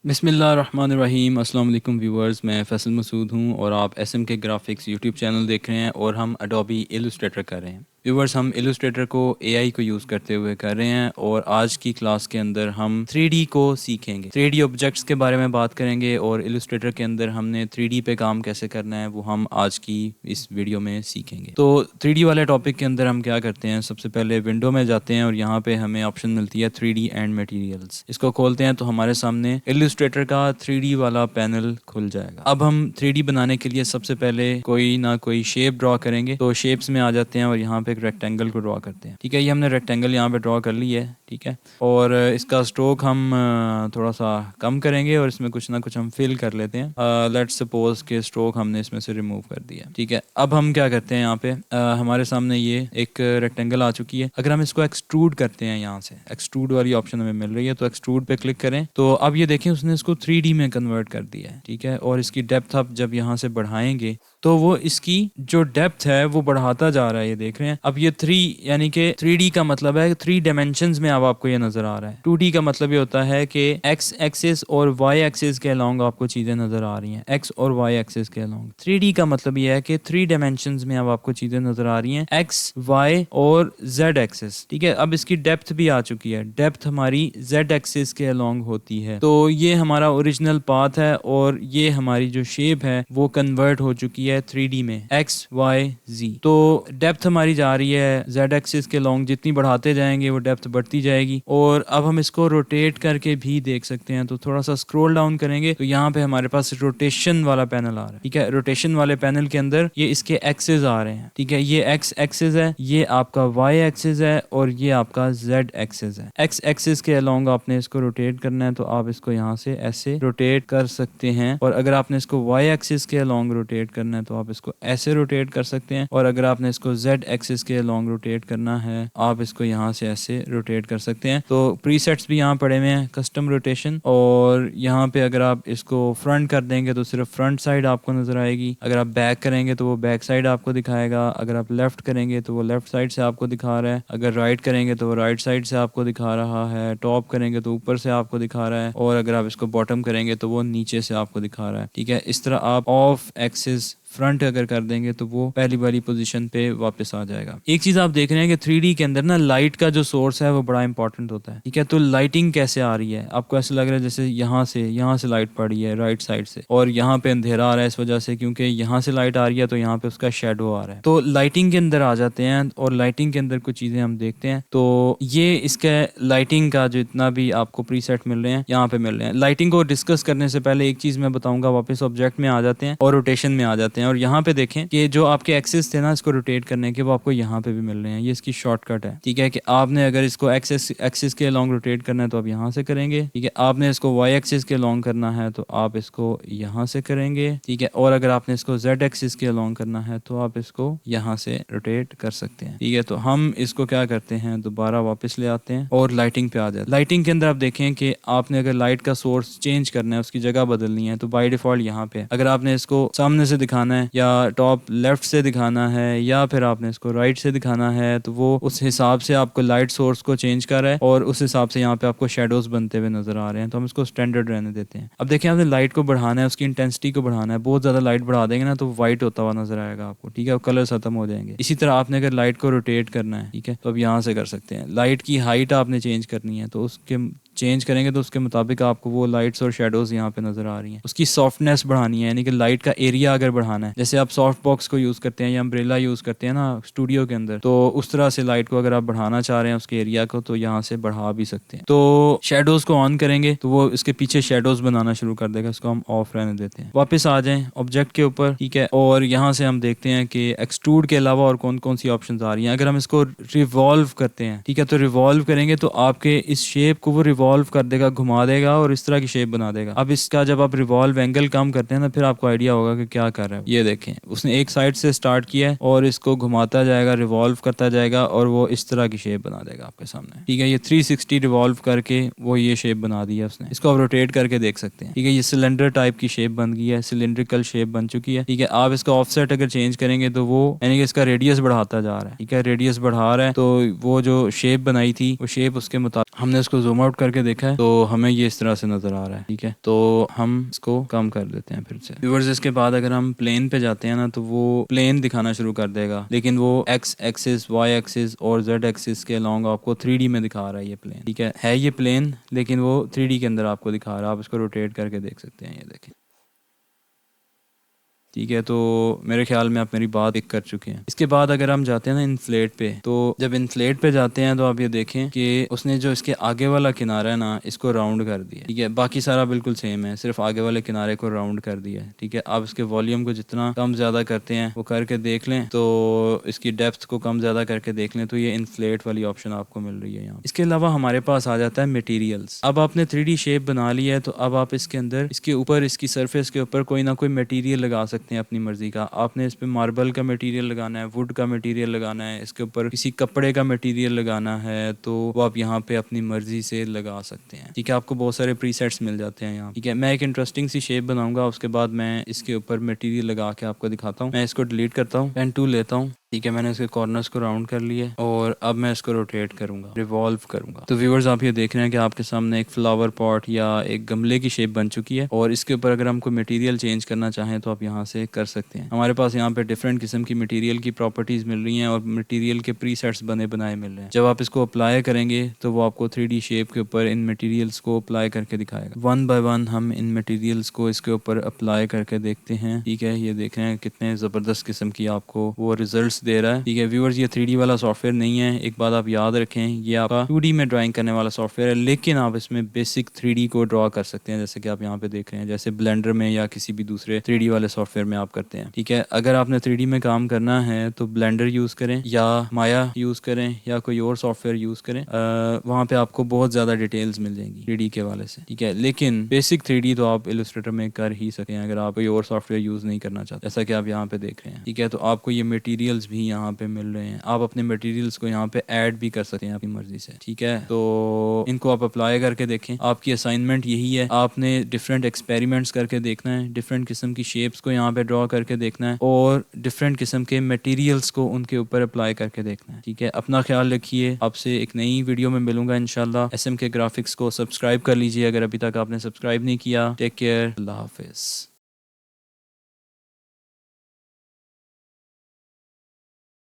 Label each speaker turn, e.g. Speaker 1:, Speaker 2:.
Speaker 1: बिस्मिल्लाहिर्रहमानिर्रहीम। अस्सलाम वालेकुम व्यूअर्स, मैं फ़ैसल मसूद हूँ और आप एसएम के ग्राफिक्स यूट्यूब चैनल देख रहे हैं और हम एडोबी इलस्ट्रेटर कर रहे हैं। व्यूअर्स, हम इलस्ट्रेटर को एआई को यूज़ करते हुए कर रहे हैं और आज की क्लास के अंदर हम 3D को सीखेंगे। 3D ऑब्जेक्ट्स के बारे में बात करेंगे और इलस्ट्रेटर के अंदर हमने 3D पे काम कैसे करना है वो हम आज की इस वीडियो में सीखेंगे। तो 3D वाले टॉपिक के अंदर हम क्या करते हैं, सबसे पहले विंडो में जाते हैं और यहाँ पे हमें ऑप्शन मिलती है 3D एंड मटेरियल्स। इसको खोलते हैं तो हमारे सामने इलस्ट्रेटर का 3D वाला पैनल खुल जाएगा। अब हम 3D बनाने के लिए सबसे पहले कोई ना कोई शेप ड्रॉ करेंगे। तो शेप्स में आ जाते हैं और यहाँ पे एक रेक्टेंगल को ड्रॉ करते हैं। ठीक है, ये हमने रेक्टेंगल यहाँ पे ड्रॉ कर ली है। ठीक है, और इसका स्ट्रोक हम थोड़ा सा कम करेंगे और इसमें कुछ ना कुछ हम फिल कर लेते हैं। लेट्स सपोज के स्ट्रोक हमने इसमें से रिमूव कर दिया। ठीक है, अब हम क्या करते हैं, यहाँ पे हमारे सामने ये एक रेक्टेंगल आ चुकी है। अगर हम इसको एक्सट्रूड करते हैं, यहाँ से एक्सट्रूड वाली ऑप्शन हमें मिल रही है, तो एक्सट्रूड पे क्लिक करें तो अब ये देखें उसने इसको 3D में कन्वर्ट कर दिया है। ठीक है, और इसकी डेप्थ आप जब यहाँ से बढ़ाएंगे तो वो इसकी जो डेप्थ है वो बढ़ाता जा रहा है। ये देख रहे हैं, अब ये 3 यानी कि 3D का मतलब है 3 डायमेंशंस में अब आपको ये नजर आ रहा है। 2D का मतलब ये होता है कि एक्स एक्सिस और वाई एक्सिस के अलोंग आपको चीजें नजर आ रही हैं, एक्स और वाई एक्सिस के अलोंग। 3D का मतलब ये है कि 3 डायमेंशंस में अब आपको चीजें नजर आ रही हैं, एक्स वाई और जेड एक्सिस। ठीक है, अब इसकी डेप्थ भी आ चुकी है, डेप्थ हमारी जेड एक्सिस के अलोंग होती है। तो ये हमारा ओरिजिनल पाथ है और ये हमारी जो शेप है वो कन्वर्ट हो चुकी है 3D में, एक्स वाई जी। तो डेप्थ हमारी जा रही है जेड एक्सिस के लॉन्ग, जितनी बढ़ाते जाएंगे वो डेप्थ बढ़ती जाएगी। और अब हम इसको रोटेट करके भी देख सकते हैं। तो थोड़ा सा स्क्रॉल डाउन करेंगे तो यहाँ पे हमारे पास रोटेशन वाला पैनल आ रहा है। ठीक है, रोटेशन वाले पैनल के अंदर ये इसके एक्सिस आ रहे हैं। ठीक है, ये एक्स एक्सिस है, ये आपका वाई एक्सिस है और ये आपका जेड एक्सिस है। एक्स एक्सिस के अलोंग आपने इसको रोटेट करना है तो आप इसको यहाँ से ऐसे रोटेट कर सकते हैं। और अगर आपने इसको वाई एक्सिस के अलोंग रोटेट करना है तो आप इसको ऐसे रोटेट कर सकते हैं। और अगर आपने इसको जेड एक्सिस के लॉन्ग रोटेट करना है आप इसको यहाँ से ऐसे रोटेट कर सकते हैं। तो प्रीसेट्स भी यहाँ पड़े हुए हैं, कस्टम रोटेशन। और यहाँ पे अगर आप इसको फ्रंट कर देंगे तो सिर्फ फ्रंट साइड आपको नजर आएगी, अगर आप बैक करेंगे तो वो बैक साइड आपको दिखाएगा, अगर आप लेफ्ट करेंगे तो वो लेफ्ट साइड से आपको दिखा रहा है, अगर राइट करेंगे तो वो राइट साइड से आपको दिखा रहा है, टॉप करेंगे तो ऊपर से आपको दिखा रहा है, और अगर आप इसको बॉटम करेंगे तो वो नीचे से आपको दिखा रहा है। ठीक है, इस तरह आप ऑफ एक्सिस फ्रंट अगर कर देंगे तो वो पहली वाली पोजीशन पे वापस आ जाएगा। एक चीज आप देख रहे हैं कि 3D के अंदर ना लाइट का जो सोर्स है वो बड़ा इंपॉर्टेंट होता है। ठीक है, तो लाइटिंग कैसे आ रही है, आपको ऐसा लग रहा है जैसे यहाँ से लाइट पड़ी है राइट साइड से और यहाँ पे अंधेरा आ रहा है इस वजह से, क्योंकि यहाँ से लाइट आ रही है तो यहाँ पे उसका शेडो आ रहा है। तो लाइटिंग के अंदर आ जाते हैं और लाइटिंग के अंदर कुछ चीजें हम देखते हैं। तो ये इसके लाइटिंग का जो इतना भी आपको प्रीसेट मिल रहे हैं यहाँ पे मिल रहे हैं। लाइटिंग को डिस्कस करने से पहले एक चीज मैं बताऊंगा, वापस ऑब्जेक्ट में आ जाते हैं और रोटेशन में आ जाते हैं। और यहाँ पे देखें कि जो आपके एक्सिस थे ना इसको रोटेट करने के, वो आपको यहाँ पे भी मिल रहे हैं। ये इसकी शॉर्टकट है। ठीक है, कि आपने अगर इसको एक्सिस के लॉन्ग रोटेट करना है तो आप यहाँ से करेंगे। ठीक है, आपने इसको वाई एक्सिस के लॉन्ग करना है तो आप इसको यहाँ से करेंगे। ठीक है, और अगर आपने इसको जेड एक्सिस के लॉन्ग करना है तो आप इसको यहाँ से रोटेट कर सकते हैं। ठीक है, तो हम इसको क्या करते हैं, दोबारा वापस ले आते हैं और लाइटिंग पे आ जाते हैं। लाइटिंग के अंदर आप देखें कि आपने अगर लाइट का सोर्स चेंज करना है, उसकी जगह बदलनी है, तो बाय डिफॉल्ट यहाँ पे अगर आपने इसको सामने से दिखाना है या टॉप लेफ्ट से दिखाना है या फिर आपने इसको राइट से दिखाना है तो वो उस हिसाब से आपको लाइट सोर्स को चेंज कर रहा है और उस हिसाब से यहाँ पे आपको शेडोज बनते हुए नजर आ रहे हैं। तो हम इसको स्टैंडर्ड रहने देते हैं। अब देखिए, आपने लाइट को बढ़ाना है, उसकी इंटेंसिटी को बढ़ाना है। बहुत ज्यादा लाइट बढ़ा देंगे ना तो व्हाइट होता हुआ नजर आएगा आपको। ठीक है, कलर खत्म हो जाएंगे। इसी तरह आपने अगर लाइट को रोटेट करना है, ठीक है, तो अब यहाँ से कर सकते हैं। लाइट की हाइट आपने चेंज करनी है तो उसके चेंज करेंगे तो उसके मुताबिक आपको वो लाइट्स और शेडोज यहाँ पे नजर आ रही हैं। उसकी सॉफ्टनेस बढ़ानी है, यानी कि लाइट का एरिया अगर बढ़ाना है, जैसे आप सॉफ्ट बॉक्स को यूज करते हैं या अम्ब्रेला यूज करते हैं ना स्टूडियो के अंदर, तो उस तरह से लाइट को अगर आप बढ़ाना चाह रहे हैं उसके एरिया को तो यहाँ से बढ़ा भी सकते हैं। तो शेडोज को ऑन करेंगे तो वो इसके पीछे शेडोज बनाना शुरू कर देगा। इसको हम ऑफ रहने देते हैं। वापस आ जाएं ऑब्जेक्ट के ऊपर। ठीक है, और यहाँ से हम देखते हैं कि एक्सट्रूड के अलावा और कौन कौन सी ऑप्शन आ रही हैं। अगर हम इसको रिवॉल्व करते हैं, ठीक है, तो रिवॉल्व करेंगे तो आपके इस शेप को वो रिवॉल्व कर देगा, घुमा देगा और इस तरह की शेप बना देगा। अब इसका जब आप रिवॉल्व एंगल कम करते हैं ना फिर आपको आइडिया होगा कि क्या कर रहा है। ये देखें, उसने एक साइड से स्टार्ट किया है और इसको घुमाता जाएगा, रिवॉल्व करता जाएगा और वो इस तरह की शेप बना देगा आपके सामने। ठीक है, ये 360 रिवॉल्व करके वो ये शेप बना दी है उसने। इसको आप रोटेट करके देख सकते हैं। ठीक है, ये सिलेंडर टाइप की शेप बन गई है, सिलेंड्रिकल शेप बन चुकी है। ठीक है, आप इसका ऑफसेट अगर चेंज करेंगे तो वो यानी कि इसका रेडियस बढ़ाता जा रहा है। ठीक है, रेडियस बढ़ा रहा है तो वो जो शेप बनाई थी वो शेप उसके मुताबिक हमने इसको जूम आउट करके देखा है तो हमें ये इस तरह से नज़र आ रहा है, ठीक है। तो हम इसको कम कर देते हैं फिर से व्यूअर्स। इसके बाद अगर हम प्लेन पे जाते हैं ना तो वो प्लेन दिखाना शुरू कर देगा, लेकिन वो एक्स एक्सिस, वाई एक्सिस और जेड एक्सिस के अलॉन्ग आपको 3D में दिखा रहा है ये प्लेन, ठीक है ये प्लेन, लेकिन वो 3D के अंदर आपको दिखा रहा है। आप इसको रोटेट करके देख सकते हैं, ये देखें, ठीक है। तो मेरे ख्याल में आप मेरी बात एक कर चुके हैं। इसके बाद अगर हम जाते हैं ना इन्फ्लेट पे, तो जब इन्फ्लेट पे जाते हैं तो आप ये देखें कि उसने जो इसके आगे वाला किनारा है ना इसको राउंड कर दिया, ठीक है। बाकी सारा बिल्कुल सेम है, सिर्फ आगे वाले किनारे को राउंड कर दिया है, ठीक है। आप इसके वॉल्यूम को जितना कम ज़्यादा करते हैं वो करके देख लें, तो इसकी डेप्थ को कम ज़्यादा करके देख लें, तो ये इन्फ्लेट वाली ऑप्शन आपको मिल रही है यहाँ। इसके अलावा हमारे पास आ जाता है मटेरियल्स। अब आपने 3D शेप बना ली है, तो अब आप इसके अंदर, इसके ऊपर, इसकी सरफेस के ऊपर कोई ना कोई मटेरियल लगा सकते हैं अपनी मर्जी का। आपने इस पे मार्बल का मटेरियल लगाना है, वुड का मटेरियल लगाना है, इसके ऊपर किसी कपड़े का मटेरियल लगाना है, तो वो आप यहाँ पे अपनी मर्जी से लगा सकते हैं, ठीक है। आपको बहुत सारे प्रीसेट्स मिल जाते हैं यहाँ, ठीक है। मैं एक इंटरेस्टिंग सी शेप बनाऊंगा, उसके बाद मैं इसके ऊपर मटेरियल लगा के आपको दिखाता हूँ। मैं इसको डिलीट करता हूँ, पेन टूल लेता हूँ, ठीक है। मैंने इसके कॉर्नर्स को राउंड कर लिए और अब मैं इसको रोटेट करूंगा, रिवॉल्व करूंगा। तो व्यूअर्स आप ये देख रहे हैं कि आपके सामने एक फ्लावर पॉट या एक गमले की शेप बन चुकी है, और इसके ऊपर अगर हम कोई मटेरियल चेंज करना चाहें तो आप यहाँ से कर सकते हैं। हमारे पास यहाँ पे डिफरेंट किस्म की मटेरियल की प्रॉपर्टीज मिल रही हैं और मटेरियल के प्रीसेट्स बने बनाए मिल रहे हैं। जब आप इसको अप्लाई करेंगे तो वो आपको 3D शेप के ऊपर इन मटेरियल्स को अप्लाई करके दिखाएगा। वन बाय वन हम इन मटेरियल्स को इसके ऊपर अप्लाई करके देखते हैं, ठीक है। ये देख रहे हैं कितने ज़बरदस्त किस्म की आपको वो रिजल्ट दे रहा है, ठीक है। व्यूअर्स ये 3D वाला सॉफ्टवेयर नहीं है, एक बात आप याद रखें, ये आपका 2D में ड्राइंग करने वाला सॉफ्टवेयर है, लेकिन आप इसमें बेसिक 3D को ड्रॉ कर सकते हैं, जैसे कि आप यहाँ पे देख रहे हैं, जैसे ब्लेंडर में या किसी भी दूसरे 3D वाले सॉफ्टवेयर में आप करते हैं, ठीक है। अगर आपने 3D में काम करना है तो ब्लेंडर यूज़ करें या माया यूज़ करें या कोई और सॉफ्टवेयर यूज़ करें, वहाँ पे आपको बहुत ज़्यादा डिटेल्स मिल जाएंगी 3D के वाले से, ठीक है। लेकिन बेसिक 3D तो आप इलस्ट्रेटर में कर ही सकते हैं अगर आप कोई और सॉफ्टवेयर यूज़ नहीं करना चाहते, जैसा कि आप यहाँ पे देख रहे हैं, ठीक है। तो आपको ये मटेरियल्स भी यहाँ पे मिल रहे हैं, आप अपने मटेरियल्स को यहाँ पे ऐड भी कर सकते हैं अपनी मर्जी से, ठीक है। तो इनको आप अप्लाई करके देखें। आपकी असाइनमेंट यही है, आपने डिफरेंट एक्सपेरिमेंट्स करके देखना है, डिफरेंट किस्म की शेप्स को यहाँ पे ड्रॉ करके देखना है और डिफरेंट किस्म के मटेरियल्स को उनके ऊपर अप्लाई करके देखना है, ठीक है। अपना ख्याल रखिए, आपसे एक नई वीडियो में मिलूंगा इंशाल्लाह। SMK ग्राफिक्स को सब्सक्राइब कर लीजिए अगर अभी तक आपने सब्सक्राइब नहीं किया। टेक केयर, अल्लाह हाफिज़।